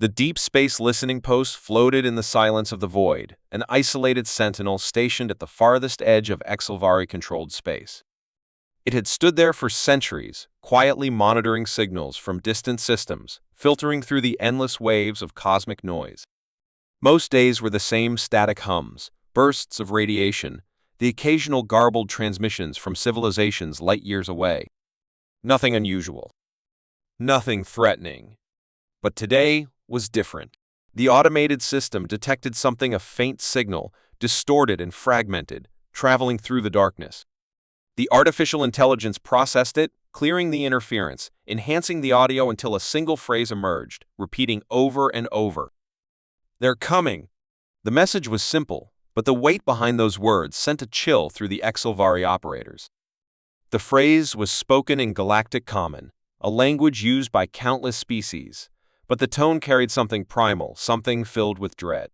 The deep space listening post floated in the silence of the void, an isolated sentinel stationed at the farthest edge of Exilvari-controlled space. It had stood there for centuries, quietly monitoring signals from distant systems, filtering through the endless waves of cosmic noise. Most days were the same static hums, bursts of radiation, the occasional garbled transmissions from civilizations light years away. Nothing unusual. Nothing threatening. But today was different. The automated system detected something, a faint signal, distorted and fragmented, traveling through the darkness. The artificial intelligence processed it, clearing the interference, enhancing the audio until a single phrase emerged, repeating over and over. "They're coming." The message was simple, but the weight behind those words sent a chill through the Exilvari operators. The phrase was spoken in Galactic Common, a language used by countless species, but the tone carried something primal, something filled with dread.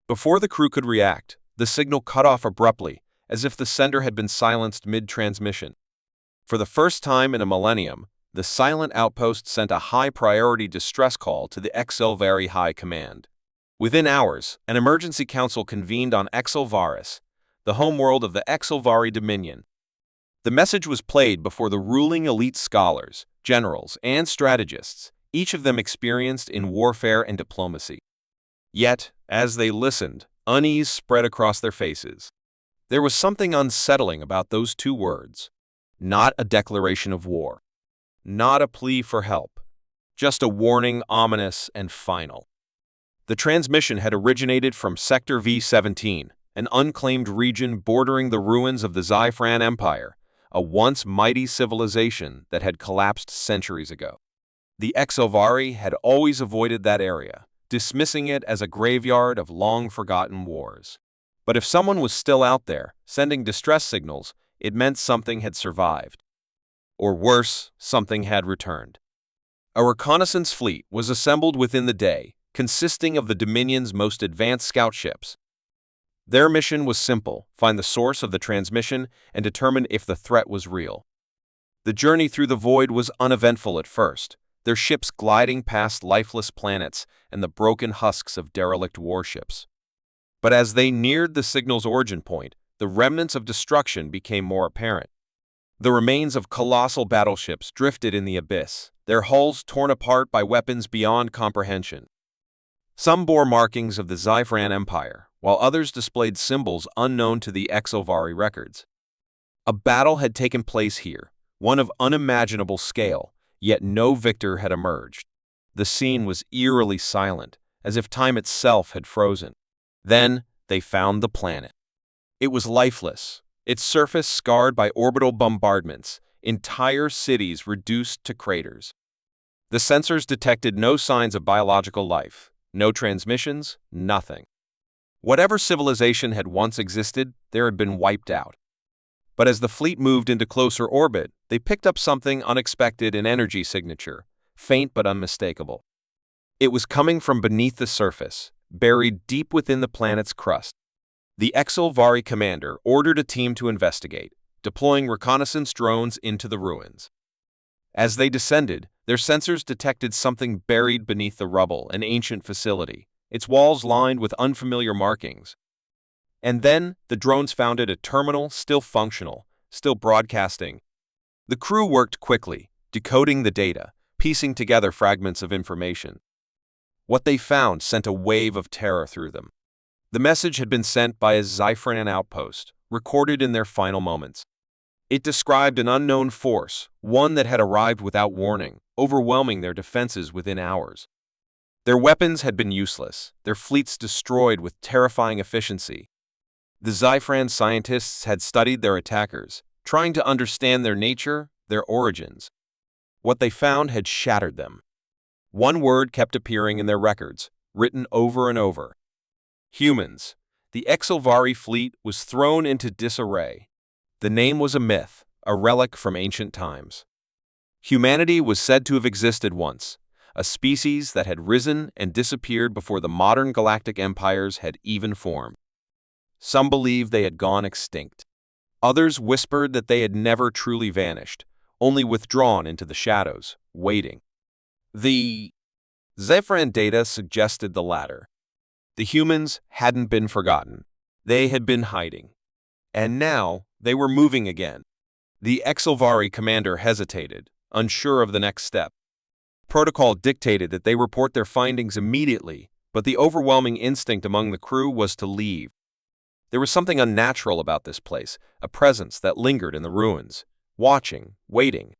Before the crew could react, the signal cut off abruptly, as if the sender had been silenced mid-transmission. For the first time in a millennium, the silent outpost sent a high-priority distress call to the Exilvari High Command. Within hours, an emergency council convened on Exilvaris, the homeworld of the Exilvari Dominion. The message was played before the ruling elite scholars, generals, and strategists, each of them experienced in warfare and diplomacy. Yet, as they listened, unease spread across their faces. There was something unsettling about those two words. Not a declaration of war. Not a plea for help. Just a warning, ominous and final. The transmission had originated from Sector V-17, an unclaimed region bordering the ruins of the Zyfran Empire, a once mighty civilization that had collapsed centuries ago. The Exilvari had always avoided that area, dismissing it as a graveyard of long-forgotten wars. But if someone was still out there, sending distress signals, it meant something had survived. Or worse, something had returned. A reconnaissance fleet was assembled within the day, consisting of the Dominion's most advanced scout ships. Their mission was simple: find the source of the transmission and determine if the threat was real. The journey through the void was uneventful at first, their ships gliding past lifeless planets and the broken husks of derelict warships. But as they neared the signal's origin point, the remnants of destruction became more apparent. The remains of colossal battleships drifted in the abyss, their hulls torn apart by weapons beyond comprehension. Some bore markings of the Zyfran Empire, while others displayed symbols unknown to the Exilvari records. A battle had taken place here, one of unimaginable scale, yet no victor had emerged. The scene was eerily silent, as if time itself had frozen. Then they found the planet. It was lifeless, its surface scarred by orbital bombardments, entire cities reduced to craters. The sensors detected no signs of biological life, no transmissions, nothing. Whatever civilization had once existed, there had been wiped out. But as the fleet moved into closer orbit, they picked up something unexpected: an energy signature, faint but unmistakable. It was coming from beneath the surface, buried deep within the planet's crust. The Exilvari commander ordered a team to investigate, deploying reconnaissance drones into the ruins. As they descended, their sensors detected something buried beneath the rubble, an ancient facility, its walls lined with unfamiliar markings. And then the drones found it: a terminal, still functional, still broadcasting. The crew worked quickly, decoding the data, piecing together fragments of information. What they found sent a wave of terror through them. The message had been sent by a Zyfran outpost, recorded in their final moments. It described an unknown force, one that had arrived without warning, overwhelming their defenses within hours. Their weapons had been useless, their fleets destroyed with terrifying efficiency. The Zyfran scientists had studied their attackers, trying to understand their nature, their origins. What they found had shattered them. One word kept appearing in their records, written over and over: humans. The Exilvari fleet was thrown into disarray. The name was a myth, a relic from ancient times. Humanity was said to have existed once, a species that had risen and disappeared before the modern galactic empires had even formed. Some believed they had gone extinct. Others whispered that they had never truly vanished, only withdrawn into the shadows, waiting. The Zephyrin data suggested the latter. The humans hadn't been forgotten. They had been hiding. And now, they were moving again. The Exilvari commander hesitated, unsure of the next step. Protocol dictated that they report their findings immediately, but the overwhelming instinct among the crew was to leave. There was something unnatural about this place, a presence that lingered in the ruins, watching, waiting.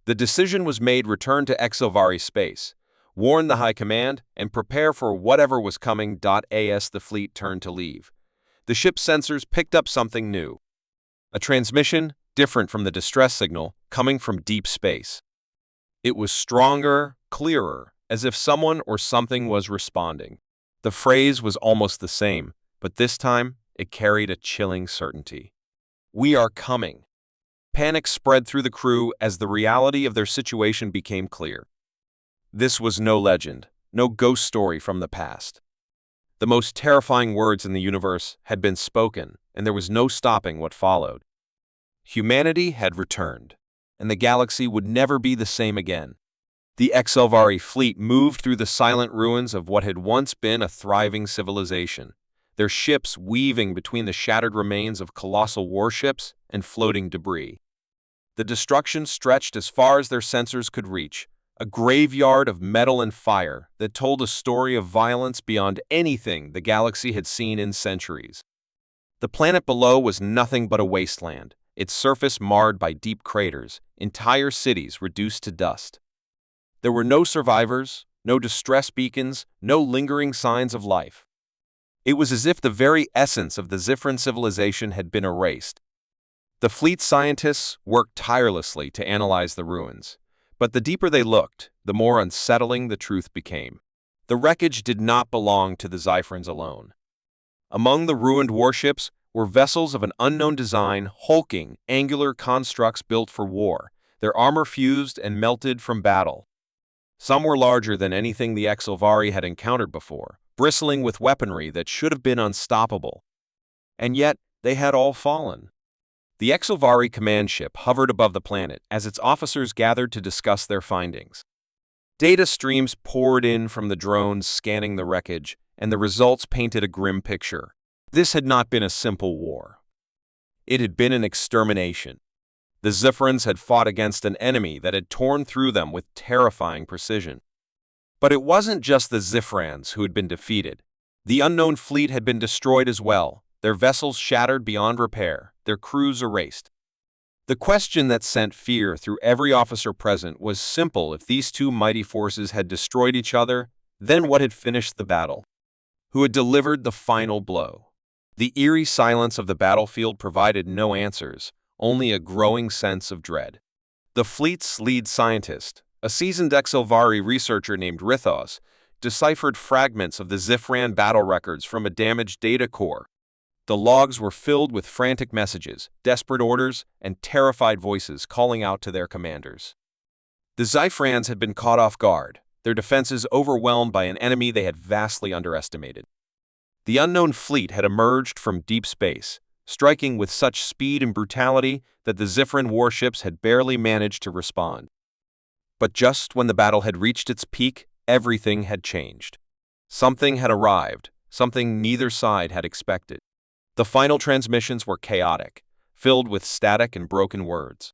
The decision was made: return to Exilvari space, warn the High Command, and prepare for whatever was coming. As the fleet turned to leave, the ship's sensors picked up something new. A transmission, different from the distress signal, coming from deep space. It was stronger, clearer, as if someone or something was responding. The phrase was almost the same, but this time it carried a chilling certainty. "We are coming." Panic spread through the crew as the reality of their situation became clear. This was no legend, no ghost story from the past. The most terrifying words in the universe had been spoken, and there was no stopping what followed. Humanity had returned, and the galaxy would never be the same again. The Exilvari fleet moved through the silent ruins of what had once been a thriving civilization, their ships weaving between the shattered remains of colossal warships and floating debris. The destruction stretched as far as their sensors could reach, a graveyard of metal and fire that told a story of violence beyond anything the galaxy had seen in centuries. The planet below was nothing but a wasteland, its surface marred by deep craters, entire cities reduced to dust. There were no survivors, no distress beacons, no lingering signs of life. It was as if the very essence of the Zephyrin civilization had been erased. The fleet scientists worked tirelessly to analyze the ruins, but the deeper they looked, the more unsettling the truth became. The wreckage did not belong to the Zephyrins alone. Among the ruined warships were vessels of an unknown design, hulking, angular constructs built for war, their armor fused and melted from battle. Some were larger than anything the Exilvari had encountered before, bristling with weaponry that should have been unstoppable. And yet, they had all fallen. The Exilvari command ship hovered above the planet as its officers gathered to discuss their findings. Data streams poured in from the drones scanning the wreckage, and the results painted a grim picture. This had not been a simple war. It had been an extermination. The Zephyrins had fought against an enemy that had torn through them with terrifying precision. But it wasn't just the Zephrins who had been defeated. The unknown fleet had been destroyed as well, their vessels shattered beyond repair, their crews erased. The question that sent fear through every officer present was simple: if these two mighty forces had destroyed each other, then what had finished the battle? Who had delivered the final blow? The eerie silence of the battlefield provided no answers, only a growing sense of dread. The fleet's lead scientist, a seasoned Exilvari researcher named Rithos, deciphered fragments of the Zephyrin battle records from a damaged data core. The logs were filled with frantic messages, desperate orders, and terrified voices calling out to their commanders. The Zephyrins had been caught off guard, their defenses overwhelmed by an enemy they had vastly underestimated. The unknown fleet had emerged from deep space, striking with such speed and brutality that the Zephyrin warships had barely managed to respond. But just when the battle had reached its peak, everything had changed. Something had arrived, something neither side had expected. The final transmissions were chaotic, filled with static and broken words.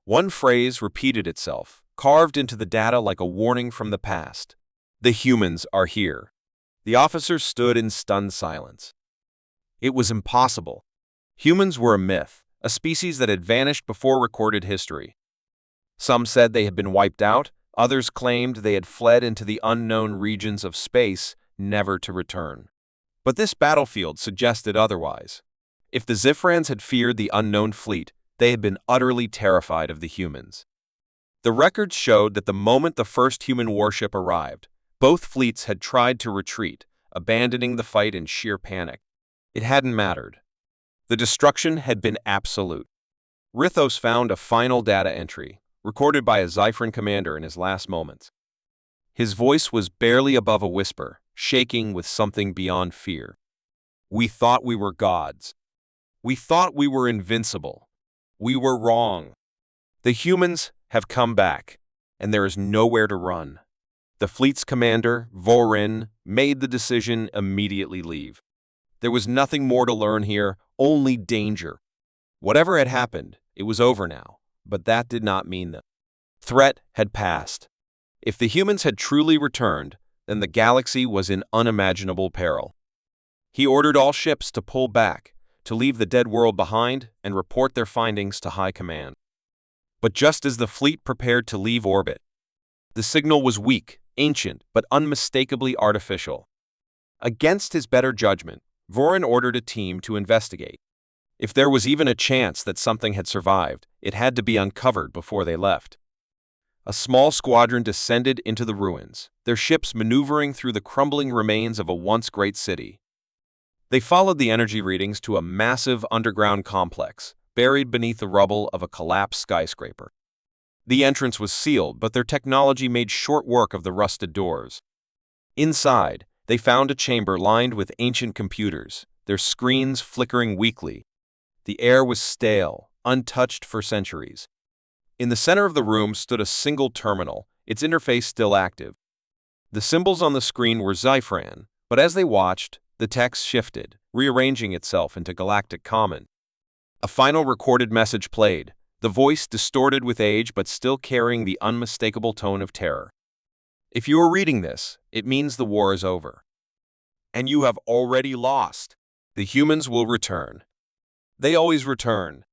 One phrase repeated itself, carved into the data like a warning from the past. "The humans are here." The officers stood in stunned silence. It was impossible. Humans were a myth, a species that had vanished before recorded history. Some said they had been wiped out, others claimed they had fled into the unknown regions of space, never to return. But this battlefield suggested otherwise. If the Zephrins had feared the unknown fleet, they had been utterly terrified of the humans. The records showed that the moment the first human warship arrived, both fleets had tried to retreat, abandoning the fight in sheer panic. It hadn't mattered. The destruction had been absolute. Rithos found a final data entry, recorded by a Zephyrin commander in his last moments. His voice was barely above a whisper, shaking with something beyond fear. "We thought we were gods. We thought we were invincible. We were wrong. The humans have come back, and there is nowhere to run." The fleet's commander, Vorin, made the decision immediately leave. There was nothing more to learn here, only danger. Whatever had happened, it was over now, but that did not mean the threat had passed. If the humans had truly returned, then the galaxy was in unimaginable peril. He ordered all ships to pull back, to leave the dead world behind and report their findings to High Command. But just as the fleet prepared to leave orbit, the signal was weak, ancient, but unmistakably artificial. Against his better judgment, Vorin ordered a team to investigate. If there was even a chance that something had survived, it had to be uncovered before they left. A small squadron descended into the ruins, their ships maneuvering through the crumbling remains of a once great city. They followed the energy readings to a massive underground complex, buried beneath the rubble of a collapsed skyscraper. The entrance was sealed, but their technology made short work of the rusted doors. Inside, they found a chamber lined with ancient computers, their screens flickering weakly. The air was stale, untouched for centuries. In the center of the room stood a single terminal, its interface still active. The symbols on the screen were Zyfran, but as they watched, the text shifted, rearranging itself into galactic common. A final recorded message played, the voice distorted with age but still carrying the unmistakable tone of terror. If you are reading this, it means the war is over. And you have already lost. The humans will return. They always return.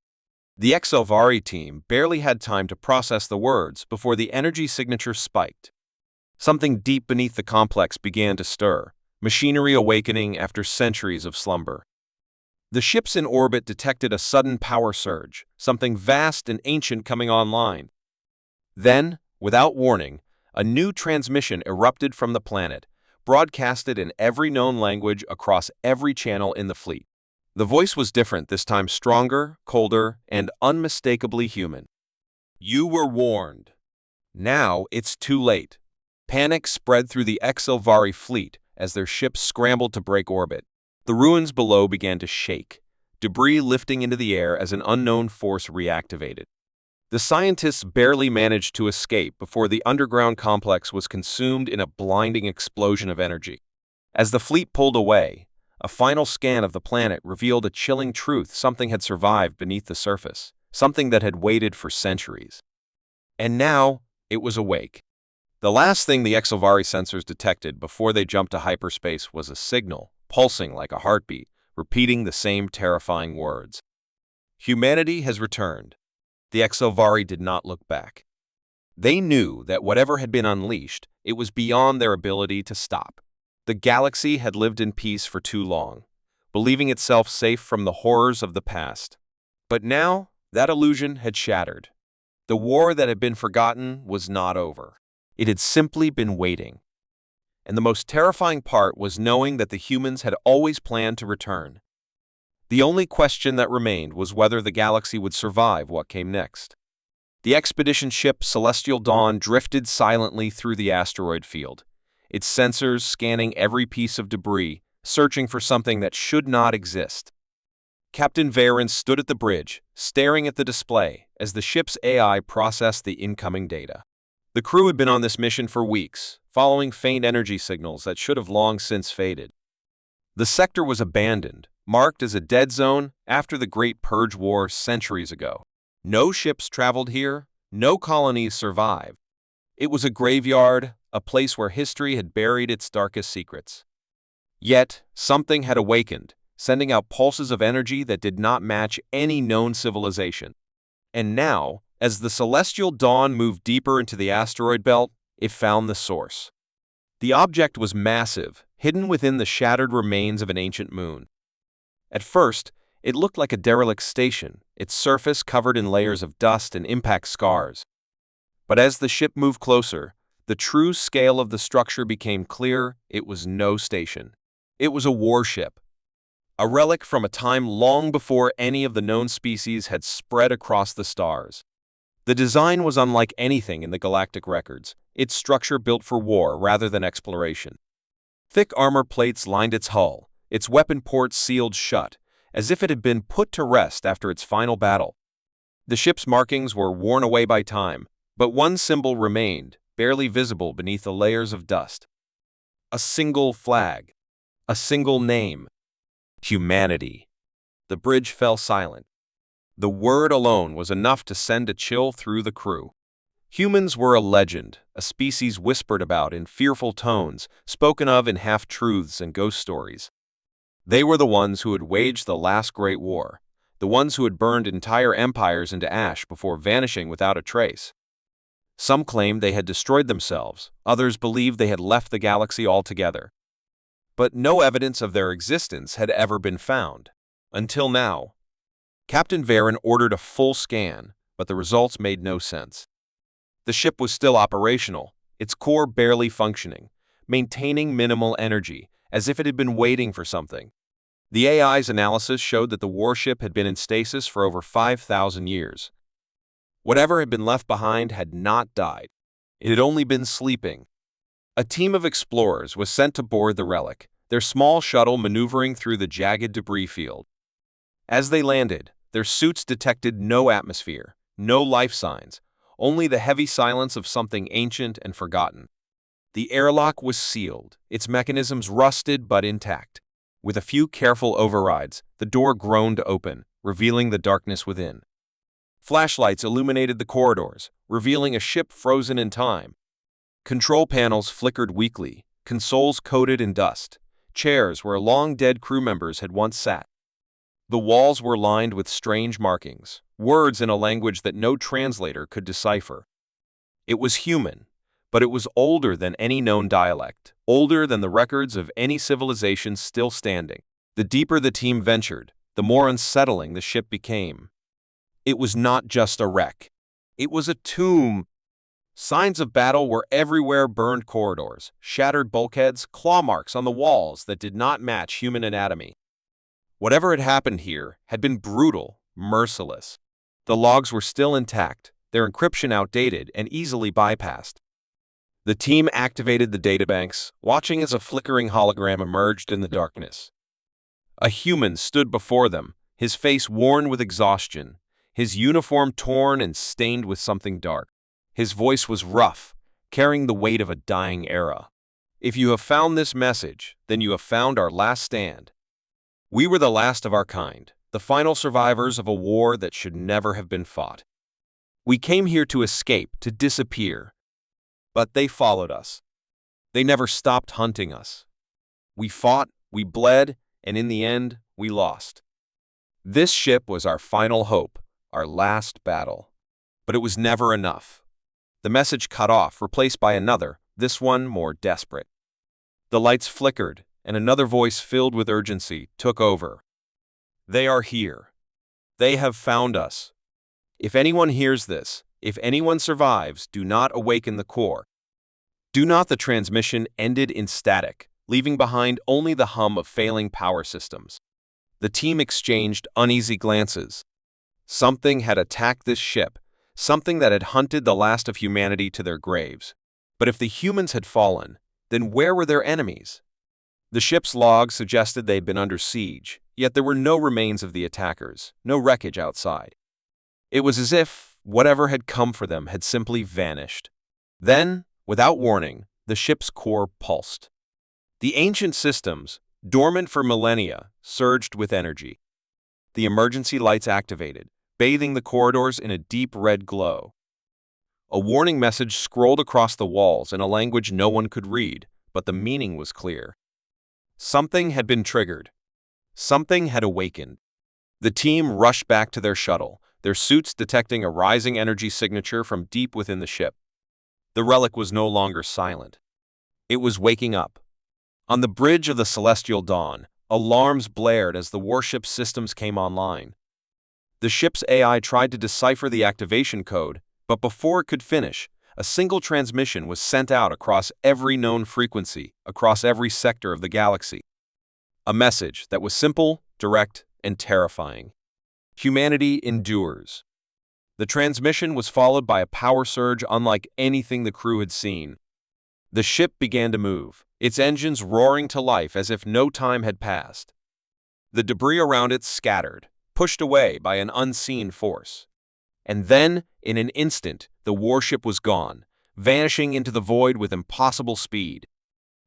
The HFY team barely had time to process the words before the energy signature spiked. Something deep beneath the complex began to stir, machinery awakening after centuries of slumber. The ships in orbit detected a sudden power surge, something vast and ancient coming online. Then, without warning, a new transmission erupted from the planet, broadcasted in every known language across every channel in the fleet. The voice was different, this time stronger, colder, and unmistakably human. You were warned. Now it's too late. Panic spread through the HFY fleet as their ships scrambled to break orbit. The ruins below began to shake, debris lifting into the air as an unknown force reactivated. The scientists barely managed to escape before the underground complex was consumed in a blinding explosion of energy. As the fleet pulled away, a final scan of the planet revealed a chilling truth: something had survived beneath the surface, something that had waited for centuries. And now, it was awake. The last thing the HFY sensors detected before they jumped to hyperspace was a signal, pulsing like a heartbeat, repeating the same terrifying words. Humanity has returned. The HFY did not look back. They knew that whatever had been unleashed, it was beyond their ability to stop. The galaxy had lived in peace for too long, believing itself safe from the horrors of the past. But now, that illusion had shattered. The war that had been forgotten was not over. It had simply been waiting. And the most terrifying part was knowing that the humans had always planned to return. The only question that remained was whether the galaxy would survive what came next. The expedition ship Celestial Dawn drifted silently through the asteroid field, its sensors scanning every piece of debris, searching for something that should not exist. Captain Varen stood at the bridge, staring at the display as the ship's AI processed the incoming data. The crew had been on this mission for weeks, following faint energy signals that should have long since faded. The sector was abandoned, marked as a dead zone after the Great Purge War centuries ago. No ships traveled here, no colonies survived. It was a graveyard, a place where history had buried its darkest secrets. Yet, something had awakened, sending out pulses of energy that did not match any known civilization. And now, as the Celestial Dawn moved deeper into the asteroid belt, it found the source. The object was massive, hidden within the shattered remains of an ancient moon. At first, it looked like a derelict station, its surface covered in layers of dust and impact scars. But as the ship moved closer, the true scale of the structure became clear. It was no station. It was a warship, a relic from a time long before any of the known species had spread across the stars. The design was unlike anything in the galactic records, its structure built for war rather than exploration. Thick armor plates lined its hull, its weapon ports sealed shut, as if it had been put to rest after its final battle. The ship's markings were worn away by time, but one symbol remained, barely visible beneath the layers of dust. A single flag. A single name. Humanity. The bridge fell silent. The word alone was enough to send a chill through the crew. Humans were a legend, a species whispered about in fearful tones, spoken of in half-truths and ghost stories. They were the ones who had waged the last great war, the ones who had burned entire empires into ash before vanishing without a trace. Some claimed they had destroyed themselves, others believed they had left the galaxy altogether. But no evidence of their existence had ever been found. Until now. Captain Varen ordered a full scan, but the results made no sense. The ship was still operational, its core barely functioning, maintaining minimal energy, as if it had been waiting for something. The AI's analysis showed that the warship had been in stasis for over 5,000 years. Whatever had been left behind had not died. It had only been sleeping. A team of explorers was sent to board the relic, their small shuttle maneuvering through the jagged debris field. As they landed, their suits detected no atmosphere, no life signs, only the heavy silence of something ancient and forgotten. The airlock was sealed, its mechanisms rusted but intact. With a few careful overrides, the door groaned open, revealing the darkness within. Flashlights illuminated the corridors, revealing a ship frozen in time. Control panels flickered weakly, consoles coated in dust, chairs where long-dead crew members had once sat. The walls were lined with strange markings, words in a language that no translator could decipher. It was human, but it was older than any known dialect, older than the records of any civilization still standing. The deeper the team ventured, the more unsettling the ship became. It was not just a wreck. It was a tomb. Signs of battle were everywhere: burned corridors, shattered bulkheads, claw marks on the walls that did not match human anatomy. Whatever had happened here had been brutal, merciless. The logs were still intact, their encryption outdated and easily bypassed. The team activated the databanks, watching as a flickering hologram emerged in the darkness. A human stood before them, his face worn with exhaustion, his uniform torn and stained with something dark. His voice was rough, carrying the weight of a dying era. "If you have found this message, then you have found our last stand. We were the last of our kind, the final survivors of a war that should never have been fought. We came here to escape, to disappear. But they followed us. They never stopped hunting us. We fought, we bled, and in the end, we lost. This ship was our final hope, our last battle. But it was never enough." The message cut off, replaced by another, this one more desperate. The lights flickered, and another voice filled with urgency took over. "They are here. They have found us. If anyone hears this, if anyone survives, do not awaken the core." Do not. The transmission ended in static, leaving behind only the hum of failing power systems. The team exchanged uneasy glances. Something had attacked this ship, something that had hunted the last of humanity to their graves. But if the humans had fallen, then where were their enemies? The ship's log suggested they'd been under siege, yet there were no remains of the attackers, no wreckage outside. It was as if whatever had come for them had simply vanished. Then, without warning, the ship's core pulsed. The ancient systems, dormant for millennia, surged with energy. The emergency lights activated, bathing the corridors in a deep red glow. A warning message scrolled across the walls in a language no one could read, but the meaning was clear. Something had been triggered. Something had awakened. The team rushed back to their shuttle, their suits detecting a rising energy signature from deep within the ship. The relic was no longer silent. It was waking up. On the bridge of the Celestial Dawn, alarms blared as the warship's systems came online. The ship's AI tried to decipher the activation code, but before it could finish, a single transmission was sent out across every known frequency, across every sector of the galaxy. A message that was simple, direct, and terrifying. Humanity endures. The transmission was followed by a power surge unlike anything the crew had seen. The ship began to move, its engines roaring to life as if no time had passed. The debris around it scattered, pushed away by an unseen force. And then, in an instant, the warship was gone, vanishing into the void with impossible speed.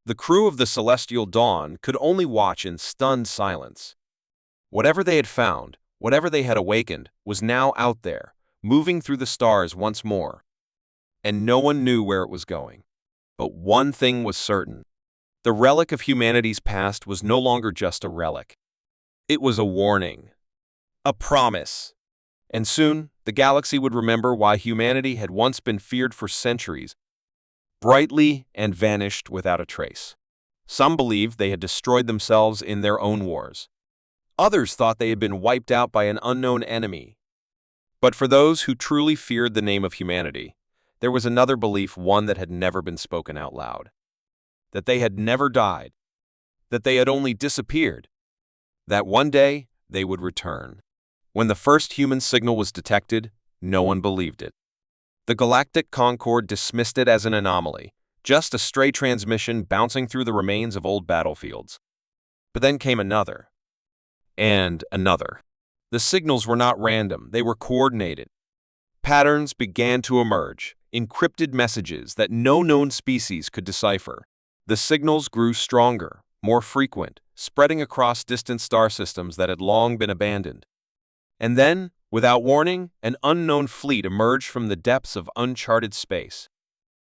The crew of the Celestial Dawn could only watch in stunned silence. Whatever they had found, whatever they had awakened, was now out there, moving through the stars once more. And no one knew where it was going. But one thing was certain. The relic of humanity's past was no longer just a relic. It was a warning. A promise. And soon, the galaxy would remember why humanity had once been feared for centuries, brightly and vanished without a trace. Some believed they had destroyed themselves in their own wars. Others thought they had been wiped out by an unknown enemy. But for those who truly feared the name of humanity, there was another belief, one that had never been spoken out loud. That they had never died. That they had only disappeared. That one day they would return. When the first human signal was detected, no one believed it. The Galactic Concord dismissed it as an anomaly, just a stray transmission bouncing through the remains of old battlefields. But then came another. And another. The signals were not random, they were coordinated. Patterns began to emerge, encrypted messages that no known species could decipher. The signals grew stronger, more frequent, spreading across distant star systems that had long been abandoned. And then, without warning, an unknown fleet emerged from the depths of uncharted space.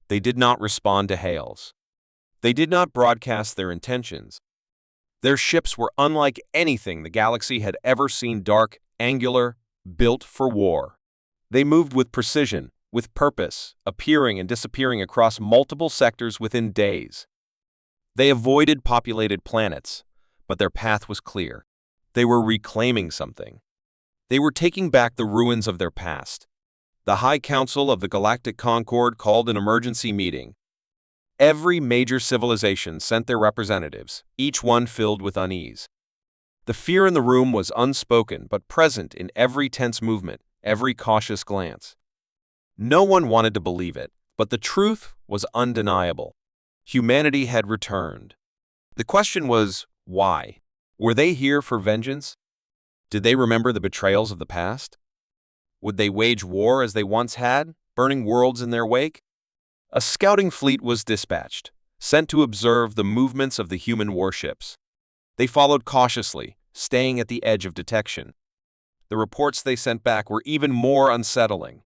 They did not respond to hails. They did not broadcast their intentions. Their ships were unlike anything the galaxy had ever seen, dark, angular, built for war. They moved with precision, with purpose, appearing and disappearing across multiple sectors within days. They avoided populated planets, but their path was clear. They were reclaiming something. They were taking back the ruins of their past. The High Council of the Galactic Concord called an emergency meeting. Every major civilization sent their representatives, each one filled with unease. The fear in the room was unspoken but present in every tense movement, every cautious glance. No one wanted to believe it, but the truth was undeniable. Humanity had returned. The question was, why? Were they here for vengeance? Did they remember the betrayals of the past? Would they wage war as they once had, burning worlds in their wake? A scouting fleet was dispatched, sent to observe the movements of the human warships. They followed cautiously, staying at the edge of detection. The reports they sent back were even more unsettling.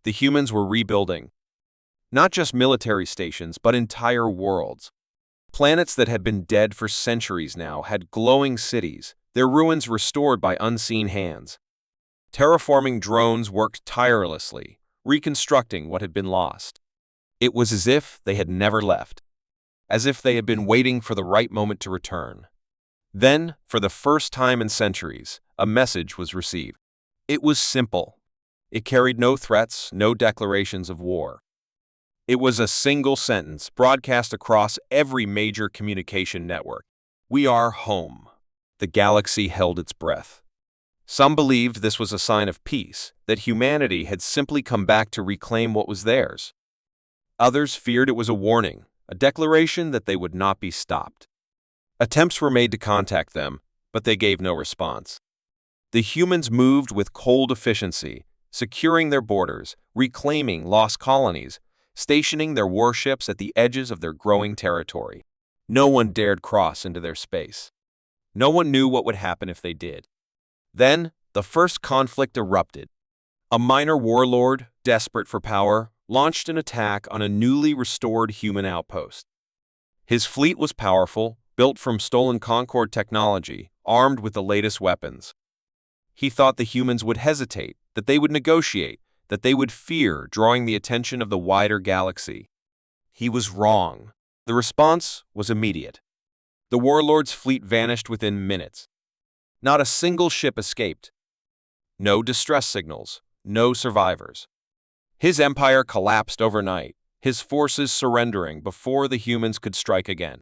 The humans were rebuilding. Not just military stations, but entire worlds. Planets that had been dead for centuries now had glowing cities, their ruins restored by unseen hands. Terraforming drones worked tirelessly, reconstructing what had been lost. It was as if they had never left, as if they had been waiting for the right moment to return. Then, for the first time in centuries, a message was received. It was simple. It carried no threats, no declarations of war. It was a single sentence broadcast across every major communication network. We are home. The galaxy held its breath. Some believed this was a sign of peace, that humanity had simply come back to reclaim what was theirs. Others feared it was a warning, a declaration that they would not be stopped. Attempts were made to contact them, but they gave no response. The humans moved with cold efficiency, securing their borders, reclaiming lost colonies, stationing their warships at the edges of their growing territory. No one dared cross into their space. No one knew what would happen if they did. Then, the first conflict erupted. A minor warlord, desperate for power, launched an attack on a newly restored human outpost. His fleet was powerful, built from stolen Concord technology, armed with the latest weapons. He thought the humans would hesitate, that they would negotiate, that they would fear drawing the attention of the wider galaxy. He was wrong. The response was immediate. The warlord's fleet vanished within minutes. Not a single ship escaped. No distress signals, no survivors. His empire collapsed overnight, his forces surrendering before the humans could strike again.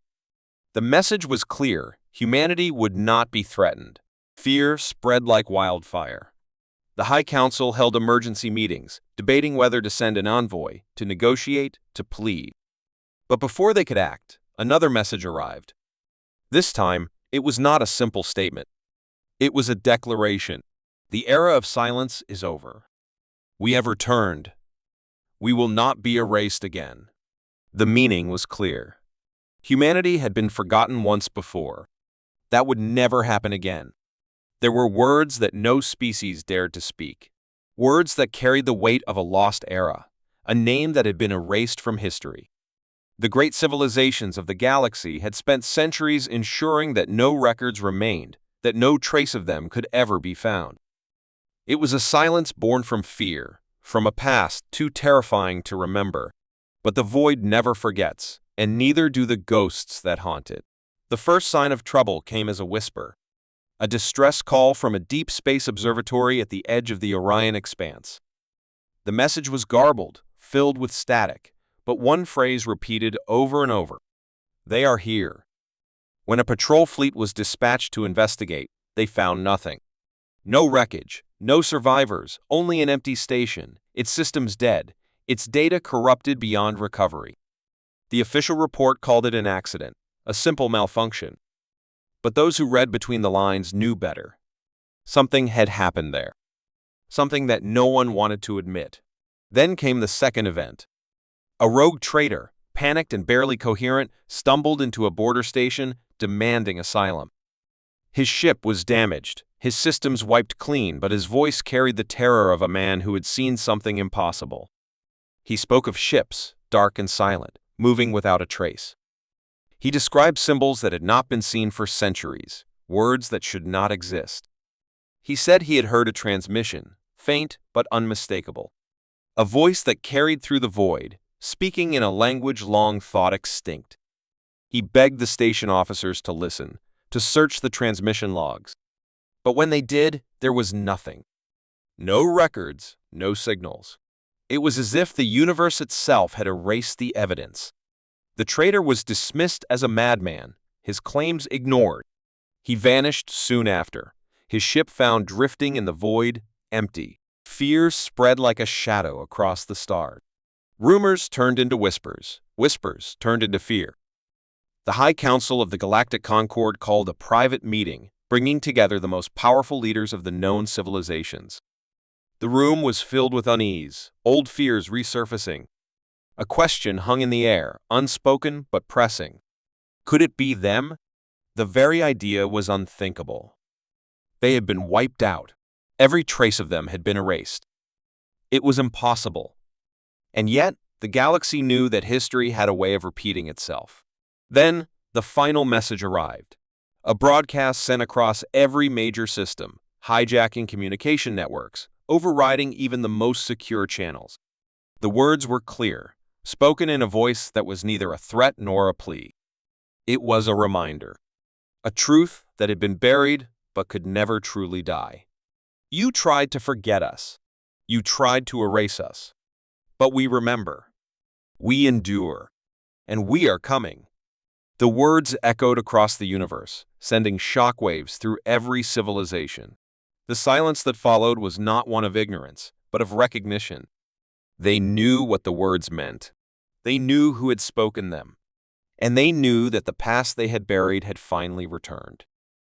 The message was clear: humanity would not be threatened. Fear spread like wildfire. The High Council held emergency meetings, debating whether to send an envoy, to negotiate, to plead. But before they could act, another message arrived. This time, it was not a simple statement. It was a declaration. The era of silence is over. We have returned. We will not be erased again. The meaning was clear. Humanity had been forgotten once before. That would never happen again. There were words that no species dared to speak. Words that carried the weight of a lost era, a name that had been erased from history. The great civilizations of the galaxy had spent centuries ensuring that no records remained, that no trace of them could ever be found. It was a silence born from fear, from a past too terrifying to remember. But the void never forgets, and neither do the ghosts that haunt it. The first sign of trouble came as a whisper, a distress call from a deep space observatory at the edge of the Orion expanse. The message was garbled, filled with static, but one phrase repeated over and over. They are here. When a patrol fleet was dispatched to investigate, they found nothing. No wreckage, no survivors, only an empty station, its systems dead, its data corrupted beyond recovery. The official report called it an accident, a simple malfunction. But those who read between the lines knew better. Something had happened there. Something that no one wanted to admit. Then came the second event. A rogue traitor, panicked and barely coherent, stumbled into a border station, demanding asylum. His ship was damaged, his systems wiped clean, but his voice carried the terror of a man who had seen something impossible. He spoke of ships, dark and silent, moving without a trace. He described symbols that had not been seen for centuries, words that should not exist. He said he had heard a transmission, faint but unmistakable. A voice that carried through the void, speaking in a language long thought extinct. He begged the station officers to listen, to search the transmission logs. But when they did, there was nothing. No records, no signals. It was as if the universe itself had erased the evidence. The traitor was dismissed as a madman, his claims ignored. He vanished soon after, his ship found drifting in the void, empty. Fear spread like a shadow across the stars. Rumors turned into whispers, whispers turned into fear. The High Council of the Galactic Concord called a private meeting, bringing together the most powerful leaders of the known civilizations. The room was filled with unease, old fears resurfacing. A question hung in the air, unspoken but pressing. Could it be them? The very idea was unthinkable. They had been wiped out. Every trace of them had been erased. It was impossible. And yet, the galaxy knew that history had a way of repeating itself. Then, the final message arrived. A broadcast sent across every major system, hijacking communication networks, overriding even the most secure channels. The words were clear, spoken in a voice that was neither a threat nor a plea. It was a reminder. A truth that had been buried but could never truly die. You tried to forget us. You tried to erase us. But we remember. We endure. And we are coming. The words echoed across the universe, sending shockwaves through every civilization. The silence that followed was not one of ignorance, but of recognition. They knew what the words meant. They knew who had spoken them. And they knew that the past they had buried had finally returned.